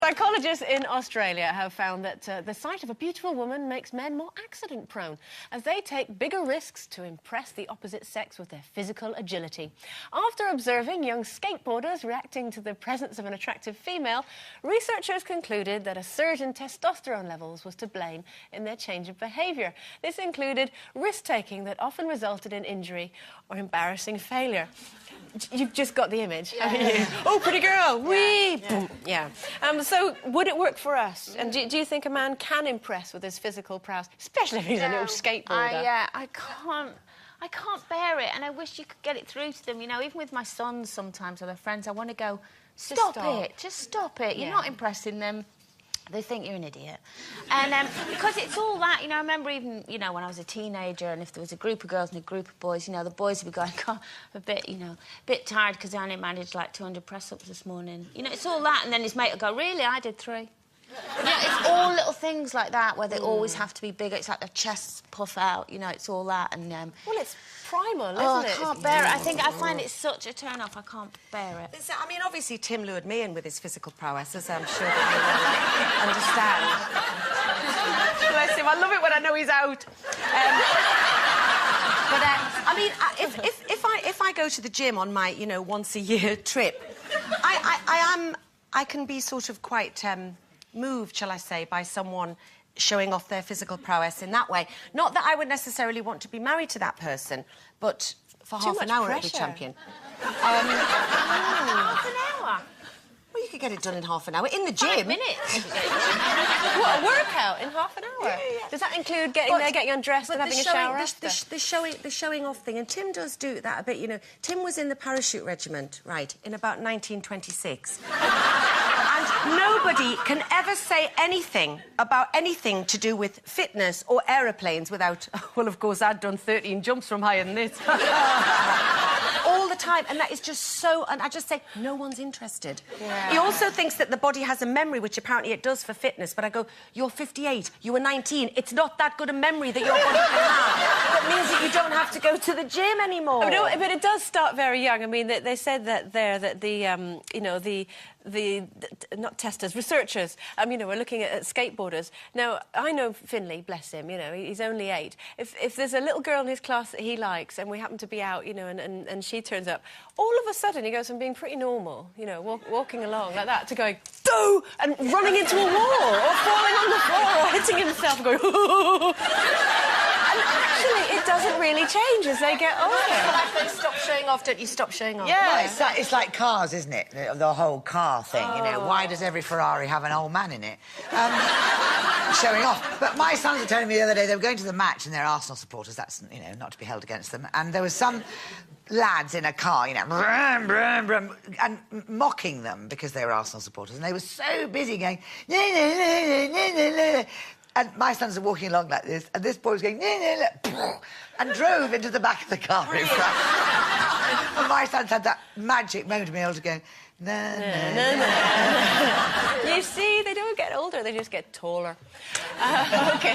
Psychologists in Australia have found that the sight of a beautiful woman makes men more accident-prone, as they take bigger risks to impress the opposite sex with their physical agility. After observing young skateboarders reacting to the presence of an attractive female, researchers concluded that a surge in testosterone levels was to blame in their change of behaviour. This included risk-taking that often resulted in injury or embarrassing failure. You've just got the image, haven't you? Oh, pretty girl, wee! Yeah. So, would it work for us? And do you think a man can impress with his physical prowess, especially if he's a little skateboarder? I can't bear it, and I wish you could get it through to them. You know, even with my sons sometimes or their friends, I want to go, stop it, just stop it. You're not impressing them. They think you're an idiot. And because it's all that, you know, I remember even, you know, when I was a teenager and if there was a group of girls and a group of boys, you know, the boys would be going, God, I'm a bit, you know, a bit tired because I only managed like 200 press-ups this morning. You know, it's all that, and then his mate would go, really, I did 3. You know, it's all little things like that where they always have to be bigger. It's like their chests puff out, you know, it's all that. And well, it's primal, isn't it? I can't bear it. I find it such a turn-off. I can't bear it. I mean, obviously, Tim lured me in with his physical prowess, as I'm sure that you understand. Bless him. I love it when I know he's out. I mean, if I go to the gym on my, you know, once-a-year trip, I can be sort of quite moved, shall I say, by someone showing off their physical prowess in that way. Not that I would necessarily want to be married to that person, but for half an hour I'd be champion. Half an hour? Well, you could get it done in half an hour. In the gym. 5 minutes. What, a workout in half an hour? Yeah. Does that include getting undressed and having a shower after? The showing off thing, and Tim does do that a bit, you know. Tim was in the parachute regiment, right, in about 1926. And nobody can ever say anything about anything to do with fitness or aeroplanes without... Well, of course, I'd done 13 jumps from higher than this. All the time, and that is just so... And I just say, no one's interested. Yeah. He also thinks that the body has a memory, which apparently it does for fitness, but I go, you're 58, you were 19, it's not that good a memory that your body can have. That means that you don't have to go to the gym anymore. Oh, no, but it does start very young. I mean, they said that the, you know, not testers, researchers, you know, we're looking at skateboarders. Now, I know Finley, bless him, you know, he's only 8. If there's a little girl in his class that he likes and we happen to be out, you know, and she turns up, all of a sudden he goes from being pretty normal, you know, walking along like that, to going, "Doo!" and running into a wall, or falling on the floor, or hitting himself and going, And actually, it doesn't really change as they get older. Like they stop showing off, don't you stop showing off? Yeah. Well, it's like cars, isn't it? The whole car thing, you know. Why does every Ferrari have an old man in it? Showing off. But my sons were telling me the other day they were going to the match and they're Arsenal supporters. That's, you know, not to be held against them. And there was some lads in a car, you know, brum, brum, brum, and mocking them because they were Arsenal supporters. And they were so busy going... And my sons are walking along like this, and this boy was going... and drove into the back of the car in front. And my sons had that magic moment of being able to go... You see, they don't get older, they just get taller. OK.